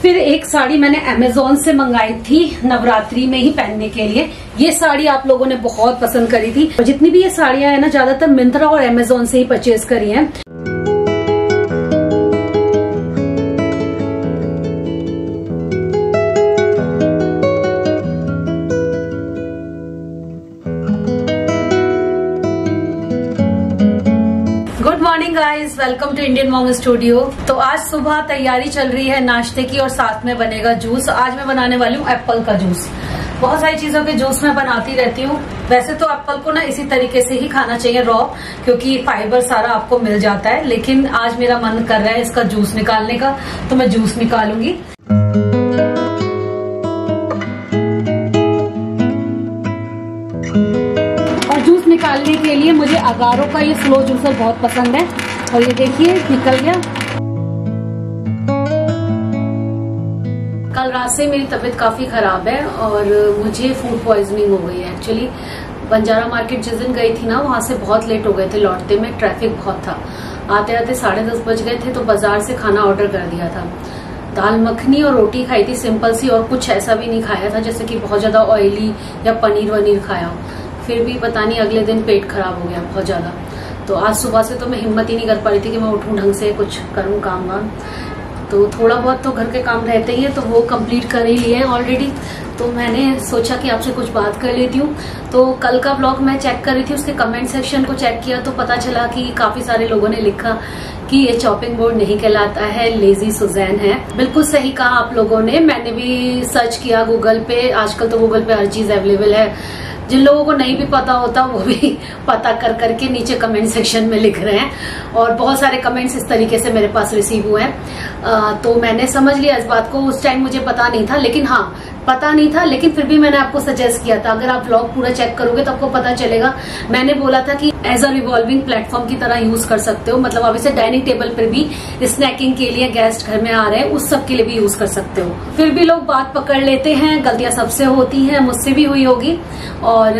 फिर एक साड़ी मैंने अमेजोन से मंगाई थी नवरात्रि में ही पहनने के लिए। ये साड़ी आप लोगों ने बहुत पसंद करी थी और जितनी भी ये साड़ियां है ना, ज्यादातर मिंत्रा और अमेजोन से ही परचेज करी हैं। Morning guys, welcome to Indian Mom Studio. तो आज सुबह तैयारी चल रही है नाश्ते की और साथ में बनेगा जूस। आज मैं बनाने वाली हूँ एप्पल का जूस। बहुत सारी चीजों के जूस मैं बनाती रहती हूँ। वैसे तो एप्पल को ना इसी तरीके से ही खाना चाहिए रॉ, क्योंकि फाइबर सारा आपको मिल जाता है। लेकिन आज मेरा मन कर रहा है इसका जूस निकालने का, तो मैं जूस निकालूंगी। निकालने के लिए मुझे अगारो का ये स्लो जूसर बहुत पसंद है और ये देखिए निकल गया। कल रात से मेरी तबीयत काफी खराब है और मुझे फूड पॉइजनिंग हो गई है। एक्चुअली बंजारा मार्केट जिस दिन गई थी ना, वहां से बहुत लेट हो गए थे लौटते में, ट्रैफिक बहुत था। आते आते 10:30 बज गए थे, तो बाजार से खाना ऑर्डर कर दिया था। दाल मखनी और रोटी खाई थी सिंपल सी, और कुछ ऐसा भी नहीं खाया था जैसे कि बहुत ज्यादा ऑयली या पनीर वनीर खाया हो। फिर भी पता नहीं अगले दिन पेट खराब हो गया बहुत ज्यादा। तो आज सुबह से तो मैं हिम्मत ही नहीं कर पा रही थी कि मैं उठूं ढंग से कुछ करूं काम वाम। तो थोड़ा बहुत तो घर के काम रहते ही है, तो वो कंप्लीट कर ही लिए हैं ऑलरेडी। तो मैंने सोचा कि आपसे कुछ बात कर लेती हूँ। तो कल का ब्लॉग मैं चेक कर रही थी, उसके कमेंट सेक्शन को चेक किया तो पता चला कि काफी सारे लोगों ने लिखा कि ये चॉपिंग बोर्ड नहीं कहलाता है, लेजी सुजैन है। बिल्कुल सही कहा आप लोगों ने। मैंने भी सर्च किया गूगल पे। आजकल तो गूगल पे हर चीज अवेलेबल है। जिन लोगों को नहीं भी पता होता वो भी पता कर करके नीचे कमेंट सेक्शन में लिख रहे हैं, और बहुत सारे कमेंट्स इस तरीके से मेरे पास रिसीव हुए हैं। तो मैंने समझ लिया इस बात को। उस टाइम मुझे पता नहीं था, लेकिन हाँ पता नहीं था, लेकिन फिर भी मैंने आपको सजेस्ट किया था। अगर आप व्लॉग पूरा चेक करोगे तो आपको पता चलेगा। मैंने बोला था कि एज अ रिवॉल्विंग प्लेटफॉर्म की तरह यूज कर सकते हो। मतलब अब इसे डाइनिंग टेबल पर भी, स्नैकिंग के लिए, गेस्ट घर में आ रहे हैं उस सब के लिए भी यूज कर सकते हो। फिर भी लोग बात पकड़ लेते हैं। गलतियां सबसे होती हैं, मुझसे भी हुई होगी। और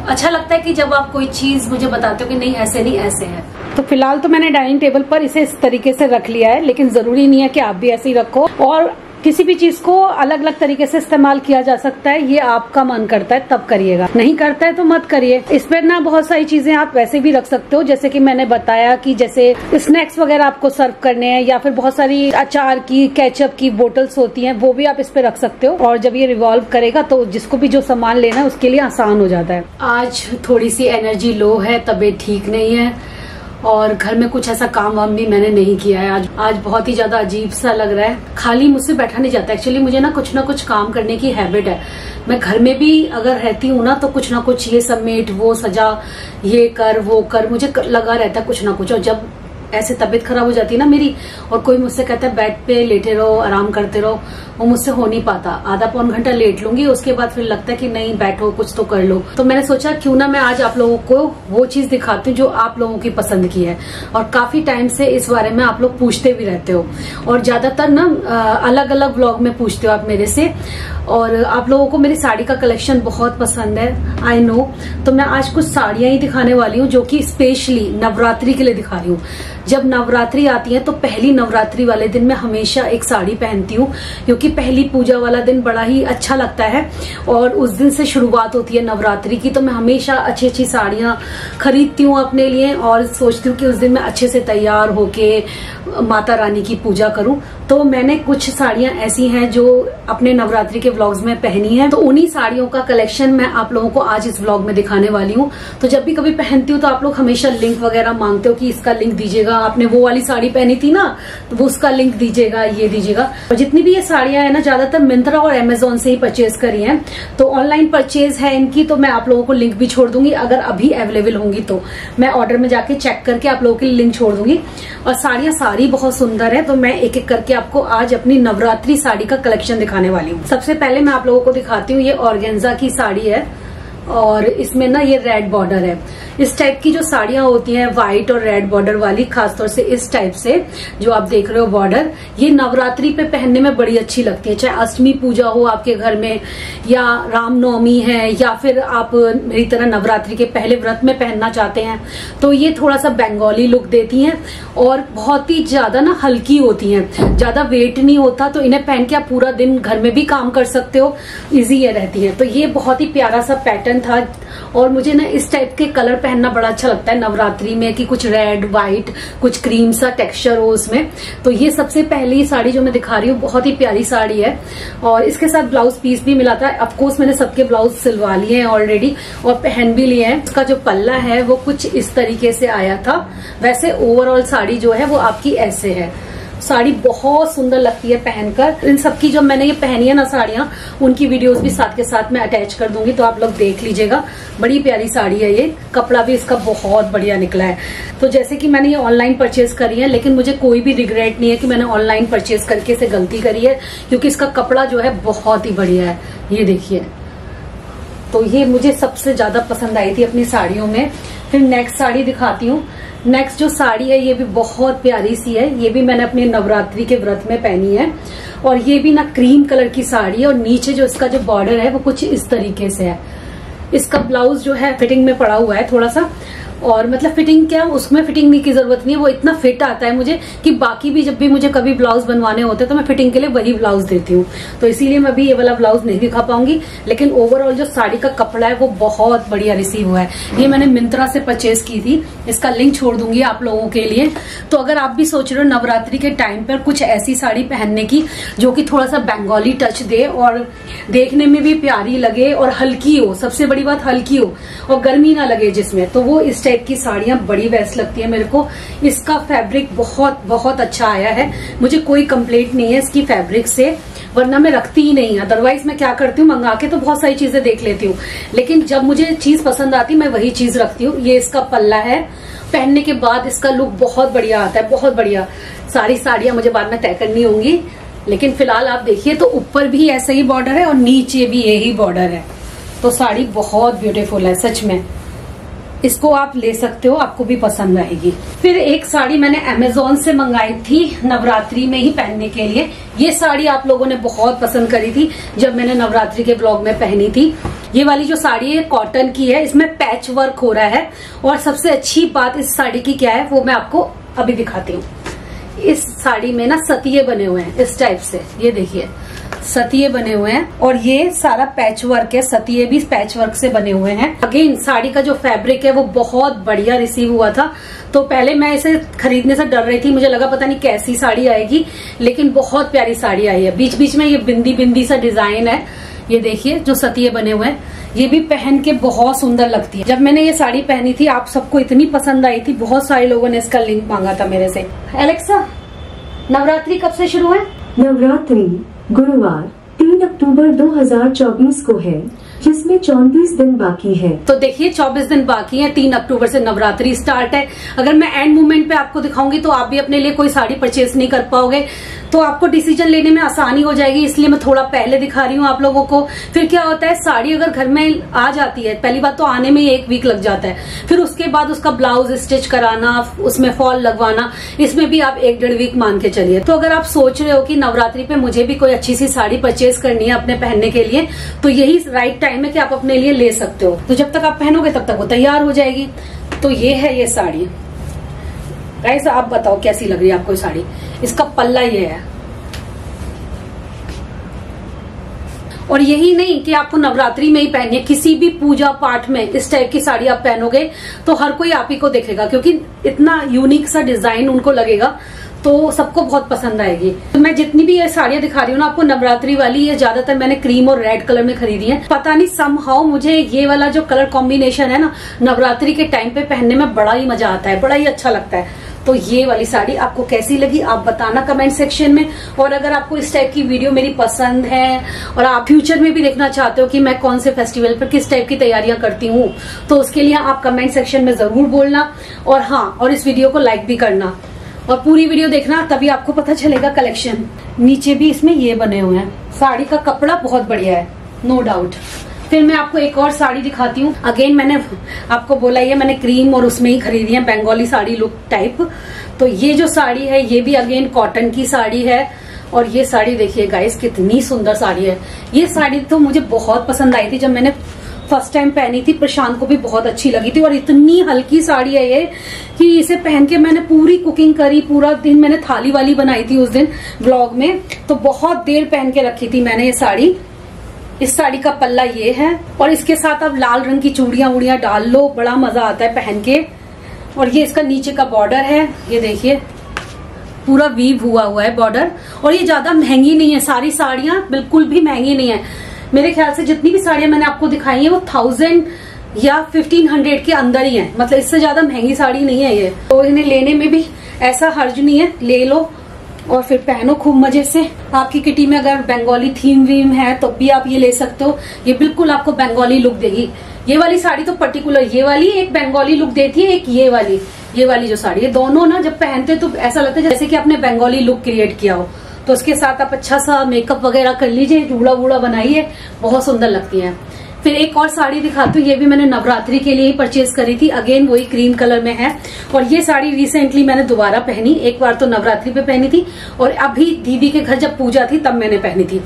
अच्छा लगता है कि जब आप कोई चीज मुझे बताते हो कि नहीं ऐसे नहीं ऐसे है। तो फिलहाल तो मैंने डाइनिंग टेबल पर इसे इस तरीके से रख लिया है, लेकिन जरूरी नहीं है कि आप भी ऐसे ही रखो। और किसी भी चीज को अलग अलग तरीके से इस्तेमाल किया जा सकता है। ये आपका मन करता है तब करिएगा, नहीं करता है तो मत करिए। इस पर ना बहुत सारी चीजें आप वैसे भी रख सकते हो, जैसे कि मैंने बताया कि जैसे स्नैक्स वगैरह आपको सर्व करने हैं, या फिर बहुत सारी अचार की, केचप की बोटल्स होती हैं, वो भी आप इस पे रख सकते हो। और जब ये रिवॉल्व करेगा तो जिसको भी जो सामान लेना है उसके लिए आसान हो जाता है। आज थोड़ी सी एनर्जी लो है, तबीयत ठीक नहीं है, और घर में कुछ ऐसा काम वाम भी मैंने नहीं किया है। आज बहुत ही ज्यादा अजीब सा लग रहा है। खाली मुझसे बैठा नहीं जाता। एक्चुअली मुझे ना कुछ काम करने की हैबिट है। मैं घर में भी अगर रहती हूँ ना, तो कुछ ना कुछ ये समेट, वो सजा, ये कर, वो कर, मुझे लगा रहता है कुछ ना कुछ। और जब ऐसे तबीयत खराब हो जाती है ना मेरी, और कोई मुझसे कहता है बेड पे लेटे रहो, आराम करते रहो, वो मुझसे हो नहीं पाता। आधा पौन घंटा लेट लूंगी, उसके बाद फिर लगता है कि नहीं बैठो कुछ तो कर लो। तो मैंने सोचा क्यों ना मैं आज आप लोगों को वो चीज दिखाती हूँ जो आप लोगों की पसंद की है। और काफी टाइम से इस बारे में आप लोग पूछते भी रहते हो, और ज्यादातर ना अलग अलग व्लॉग में पूछते हो आप मेरे से। और आप लोगों को मेरी साड़ी का कलेक्शन बहुत पसंद है, आई नो। तो मैं आज कुछ साड़ियां ही दिखाने वाली हूँ जो कि स्पेशली नवरात्रि के लिए दिखा रही हूँ। जब नवरात्रि आती है तो पहली नवरात्रि वाले दिन मैं हमेशा एक साड़ी पहनती हूँ, क्योंकि पहली पूजा वाला दिन बड़ा ही अच्छा लगता है और उस दिन से शुरुआत होती है नवरात्रि की। तो मैं हमेशा अच्छी अच्छी साड़ियां खरीदती हूँ अपने लिए, और सोचती हूँ कि उस दिन मैं अच्छे से तैयार होके माता रानी की पूजा करूं। तो मैंने कुछ साड़ियां ऐसी हैं जो अपने नवरात्रि के व्लॉग्स में पहनी है। तो उन्हीं साड़ियों का कलेक्शन मैं आप लोगों को आज इस व्लॉग में दिखाने वाली हूँ। तो जब भी कभी पहनती हूँ तो आप लोग हमेशा लिंक वगैरह मांगते हो कि इसका लिंक दीजिएगा, आपने वो वाली साड़ी पहनी थी ना तो वो उसका लिंक दीजिएगा, ये दीजिएगा। और जितनी भी ये साड़ियां है ना, ज्यादातर मिंत्रा और अमेजोन से ही परचेज करी है। तो ऑनलाइन परचेज है इनकी, तो मैं आप लोगों को लिंक भी छोड़ दूंगी। अगर अभी अवेलेबल होंगी तो मैं ऑर्डर में जाके चेक करके आप लोगों के लिए लिंक छोड़ दूंगी। और साड़ियां सारी बहुत सुंदर है, तो मैं एक एक करके आपको आज अपनी नवरात्रि साड़ी का कलेक्शन दिखाने वाली हूँ। सबसे पहले मैं आप लोगों को दिखाती हूँ, ये ऑर्गेन्जा की साड़ी है और इसमें ना ये रेड बॉर्डर है। इस टाइप की जो साड़ियां होती हैं व्हाइट और रेड बॉर्डर वाली, खासतौर से इस टाइप से जो आप देख रहे हो बॉर्डर, ये नवरात्रि पे पहनने में बड़ी अच्छी लगती है। चाहे अष्टमी पूजा हो आपके घर में, या रामनवमी है, या फिर आप मेरी तरह नवरात्रि के पहले व्रत में पहनना चाहते हैं, तो ये थोड़ा सा बंगाली लुक देती हैं और बहुत ही ज्यादा ना हल्की होती हैं, ज्यादा वेट नहीं होता, तो इन्हें पहन के आप पूरा दिन घर में भी काम कर सकते हो, इजी ये रहती है। तो ये बहुत ही प्यारा सा पैटर्न था और मुझे ना इस टाइप के कलर पहनना बड़ा अच्छा लगता है नवरात्रि में, कि कुछ रेड व्हाइट कुछ क्रीम सा टेक्सचर हो उसमें। तो ये सबसे पहली साड़ी जो मैं दिखा रही हूँ, बहुत ही प्यारी साड़ी है और इसके साथ ब्लाउज पीस भी मिला था। ऑफकोर्स मैंने सबके ब्लाउज सिलवा लिए हैं ऑलरेडी और पहन भी लिए हैं। इसका जो पल्ला है वो कुछ इस तरीके से आया था। वैसे ओवरऑल साड़ी जो है वो आपकी ऐसे है। साड़ी बहुत सुंदर लगती है पहनकर। इन सबकी जो मैंने ये पहनी है ना साड़ियां, उनकी वीडियोस भी साथ के साथ मैं अटैच कर दूंगी, तो आप लोग देख लीजिएगा। बड़ी प्यारी साड़ी है ये, कपड़ा भी इसका बहुत बढ़िया निकला है। तो जैसे कि मैंने ये ऑनलाइन परचेज करी है, लेकिन मुझे कोई भी रिग्रेट नहीं है कि मैंने ऑनलाइन परचेज करके इसे गलती करी है, क्योंकि इसका कपड़ा जो है बहुत ही बढ़िया है। ये देखिए, तो ये मुझे सबसे ज्यादा पसंद आई थी अपनी साड़ियों में। फिर नेक्स्ट साड़ी दिखाती हूँ। नेक्स्ट जो साड़ी है ये भी बहुत प्यारी सी है। ये भी मैंने अपने नवरात्रि के व्रत में पहनी है और ये भी ना क्रीम कलर की साड़ी है और नीचे जो इसका जो बॉर्डर है वो कुछ इस तरीके से है। इसका ब्लाउज जो है फिटिंग में पड़ा हुआ है थोड़ा सा, और मतलब फिटिंग क्या, उसमें फिटिंग की जरूरत नहीं है, वो इतना फिट आता है मुझे कि बाकी भी जब भी मुझे कभी ब्लाउज बनवाने होते हैं तो मैं फिटिंग के लिए वही ब्लाउज देती हूँ। तो इसीलिए मैं भी ये वाला ब्लाउज नहीं दिखा पाऊंगी, लेकिन ओवरऑल जो साड़ी का कपड़ा है वो बहुत बढ़िया रिसीव हुआ है। ये मैंने मिंत्रा से परचेज की थी, इसका लिंक छोड़ दूंगी आप लोगों के लिए। तो अगर आप भी सोच रहे हो नवरात्रि के टाइम पर कुछ ऐसी साड़ी पहनने की जो कि थोड़ा सा बंगाली टच दे और देखने में भी प्यारी लगे और हल्की हो, सबसे बड़ी बात हल्की हो और गर्मी ना लगे जिसमें, तो वो इस टाइप की साड़ियां बड़ी बेस्ट लगती है मेरे को। इसका फैब्रिक बहुत बहुत अच्छा आया है, मुझे कोई कंप्लेंट नहीं है इसकी फैब्रिक से, वरना मैं रखती ही नहीं। अदरवाइज मैं क्या करती हूँ, मंगा के तो बहुत सारी चीजें देख लेती हूँ, लेकिन जब मुझे चीज पसंद आती मैं वही चीज रखती हूँ। ये इसका पल्ला है, पहनने के बाद इसका लुक बहुत बढ़िया आता है, बहुत बढ़िया। सारी साड़ियां मुझे बाद में तय करनी होंगी, लेकिन फिलहाल आप देखिए तो ऊपर भी ऐसा ही बॉर्डर है और नीचे भी यही बॉर्डर है। तो साड़ी बहुत ब्यूटीफुल है सच में, इसको आप ले सकते हो, आपको भी पसंद आएगी। फिर एक साड़ी मैंने अमेजोन से मंगाई थी नवरात्रि में ही पहनने के लिए। ये साड़ी आप लोगों ने बहुत पसंद करी थी जब मैंने नवरात्रि के ब्लॉग में पहनी थी। ये वाली जो साड़ी है कॉटन की है, इसमें पैच वर्क हो रहा है और सबसे अच्छी बात इस साड़ी की क्या है वो मैं आपको अभी दिखाती हूँ। इस साड़ी में ना सतिये बने हुए हैं इस टाइप से, ये देखिए सतिये बने हुए हैं और ये सारा पैच वर्क है, सतिये भी पैच वर्क से बने हुए हैं। अगेन साड़ी का जो फैब्रिक है वो बहुत बढ़िया रिसीव हुआ था। तो पहले मैं इसे खरीदने से डर रही थी, मुझे लगा पता नहीं कैसी साड़ी आएगी, लेकिन बहुत प्यारी साड़ी आई है। बीच बीच में ये बिंदी बिंदी सा डिजाइन है, ये देखिए जो सतिये बने हुए हैं, ये भी पहन के बहुत सुंदर लगती है। जब मैंने ये साड़ी पहनी थी आप सबको इतनी पसंद आई थी, बहुत सारे लोगों ने इसका लिंक मांगा था मेरे से। एलेक्सा, नवरात्रि कब से शुरू है? नवरात्रि गुरुवार 3 अक्टूबर 2024 को है, जिसमें 34 दिन बाकी है। तो देखिए 24 दिन बाकी है, 3 अक्टूबर से नवरात्रि स्टार्ट है। अगर मैं एंड मोमेंट पे आपको दिखाऊंगी तो आप भी अपने लिए कोई साड़ी परचेज नहीं कर पाओगे, तो आपको डिसीजन लेने में आसानी हो जाएगी, इसलिए मैं थोड़ा पहले दिखा रही हूँ आप लोगों को। फिर क्या होता है, साड़ी अगर घर में आ जाती है, पहली बात तो आने में 1 वीक लग जाता है, फिर उसके बाद उसका ब्लाउज स्टिच कराना, उसमें फॉल लगवाना, इसमें भी आप 1-1.5 वीक मान के चलिए। तो अगर आप सोच रहे हो कि नवरात्रि पे मुझे भी कोई अच्छी सी साड़ी परचेज करनी है अपने पहनने के लिए, तो यही राइट टाइम है कि आप अपने लिए ले सकते हो। तो जब तक आप पहनोगे तब तक वो तैयार हो जाएगी। तो ये है ये साड़ी। गाइस आप बताओ कैसी लग रही है आपको साड़ी? इसका पल्ला ये है। और यही नहीं कि आपको नवरात्रि में ही पहननी है, किसी भी पूजा पाठ में इस टाइप की साड़ी आप पहनोगे तो हर कोई आप ही को देखेगा, क्योंकि इतना यूनिक सा डिजाइन उनको लगेगा, तो सबको बहुत पसंद आएगी। तो मैं जितनी भी ये साड़ियां दिखा रही हूँ ना आपको नवरात्रि वाली, ये ज्यादातर मैंने क्रीम और रेड कलर में खरीदी है। पता नहीं समहाउ मुझे ये वाला जो कलर कॉम्बिनेशन है ना नवरात्रि के टाइम पे पहनने में बड़ा ही मजा आता है, बड़ा ही अच्छा लगता है। तो ये वाली साड़ी आपको कैसी लगी आप बताना कमेंट सेक्शन में। और अगर आपको इस टाइप की वीडियो मेरी पसंद है और आप फ्यूचर में भी देखना चाहते हो कि मैं कौन से फेस्टिवल पर किस टाइप की तैयारियां करती हूँ, तो उसके लिए आप कमेंट सेक्शन में जरूर बोलना। और हाँ, और इस वीडियो को लाइक भी करना और पूरी वीडियो देखना, तभी आपको पता चलेगा कलेक्शन। नीचे भी इसमें ये बने हुए हैं। साड़ी का कपड़ा बहुत बढ़िया है, नो डाउट। फिर मैं आपको एक और साड़ी दिखाती हूँ। अगेन मैंने आपको बोला ये मैंने क्रीम और उसमें ही खरीदी है, बंगाली साड़ी लुक टाइप। तो ये जो साड़ी है ये भी अगेन कॉटन की साड़ी है। और ये साड़ी देखिए गाइस कितनी सुंदर साड़ी है। ये साड़ी तो मुझे बहुत पसंद आई थी जब मैंने फर्स्ट टाइम पहनी थी, प्रशांत को भी बहुत अच्छी लगी थी। और इतनी हल्की साड़ी है ये कि इसे पहन के मैंने पूरी कुकिंग करी, पूरा दिन मैंने थाली वाली बनाई थी उस दिन व्लॉग में, तो बहुत देर पहन के रखी थी मैंने ये साड़ी। इस साड़ी का पल्ला ये है और इसके साथ आप लाल रंग की चूड़ियां वूड़ियां डाल लो, बड़ा मजा आता है पहन के। और ये इसका नीचे का बॉर्डर है, ये देखिए पूरा वीव हुआ है बॉर्डर। और ये ज्यादा महंगी नहीं है, सारी साड़ियां बिल्कुल भी महंगी नहीं है। मेरे ख्याल से जितनी भी साड़ियां मैंने आपको दिखाई है वो 1000 या 1500 के अंदर ही है, मतलब इससे ज्यादा महंगी साड़ी नहीं है ये। तो इन्हें लेने में भी ऐसा हर्ज नहीं है, ले लो और फिर पहनो खूब मजे से। आपकी किटी में अगर बंगाली थीम वीम है तो भी आप ये ले सकते हो, ये बिल्कुल आपको बंगाली लुक देगी। ये वाली साड़ी तो पर्टिकुलर ये वाली एक बंगाली लुक देती है, एक ये वाली जो साड़ी है, दोनों ना जब पहनते तो ऐसा लगता है जैसे कि आपने बंगाली लुक क्रिएट किया हो। तो उसके साथ आप अच्छा सा मेकअप वगैरह कर लीजिए, जूड़ा वूड़ा बनाइए, बहुत सुंदर लगती है। फिर एक और साड़ी दिखाती हूँ, ये भी मैंने नवरात्रि के लिए ही परचेज करी थी, अगेन वही क्रीम कलर में है। और ये साड़ी रिसेंटली मैंने दोबारा पहनी, एक बार तो नवरात्रि पे पहनी थी और अभी दीदी के घर जब पूजा थी तब मैंने पहनी थी।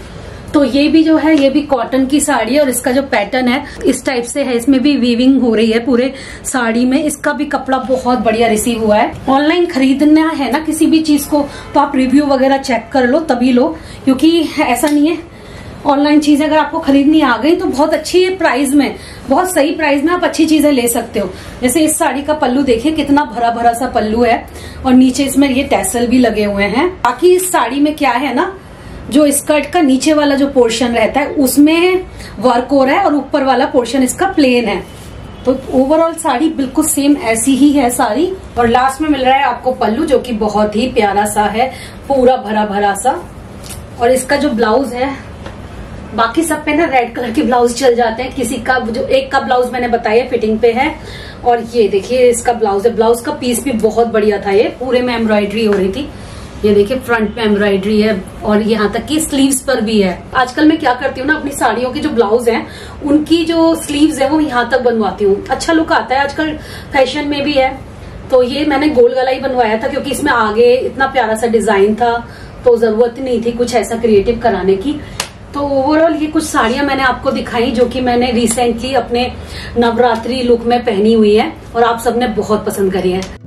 तो ये भी जो है ये भी कॉटन की साड़ी है और इसका जो पैटर्न है इस टाइप से है, इसमें भी वीविंग हो रही है पूरे साड़ी में। इसका भी कपड़ा बहुत बढ़िया रिसीव हुआ है। ऑनलाइन खरीदना है ना किसी भी चीज को तो आप रिव्यू वगैरह चेक कर लो तभी लो, क्योंकि ऐसा नहीं है ऑनलाइन चीजें अगर आपको खरीदनी आ गई तो बहुत अच्छी प्राइस में, बहुत सही प्राइस में आप अच्छी चीजें ले सकते हो। जैसे इस साड़ी का पल्लू देखिए कितना भरा भरा सा पल्लू है और नीचे इसमें ये टैसल भी लगे हुए हैं। बाकी इस साड़ी में क्या है ना, जो स्कर्ट का नीचे वाला जो पोर्शन रहता है उसमें वर्क हो रहा है और ऊपर वाला पोर्शन इसका प्लेन है। तो ओवरऑल साड़ी बिल्कुल सेम ऐसी ही है साड़ी। और लास्ट में मिल रहा है आपको पल्लू जो कि बहुत ही प्यारा सा है, पूरा भरा भरा सा। और इसका जो ब्लाउज है, बाकी सब पे ना रेड कलर के ब्लाउज चल जाते हैं, किसी का जो एक का ब्लाउज मैंने बताया फिटिंग पे है। और ये देखिए इसका ब्लाउज है, ब्लाउज का पीस भी बहुत बढ़िया था, ये पूरे में एम्ब्रॉयडरी हो रही थी। ये देखिए फ्रंट पे एम्ब्रॉयडरी है और यहाँ तक कि स्लीव्स पर भी है। आजकल मैं क्या करती हूँ ना, अपनी साड़ियों के जो ब्लाउज हैं उनकी जो स्लीव्स है वो यहाँ तक बनवाती हूँ, अच्छा लुक आता है, आजकल फैशन में भी है। तो ये मैंने गोल गला ही बनवाया था क्योंकि इसमें आगे इतना प्यारा सा डिजाइन था तो जरूरत नहीं थी कुछ ऐसा क्रिएटिव कराने की। तो ओवरऑल ये कुछ साड़ियां मैंने आपको दिखाई जो कि मैंने रिसेंटली अपने नवरात्रि लुक में पहनी हुई है और आप सबने बहुत पसंद करी है।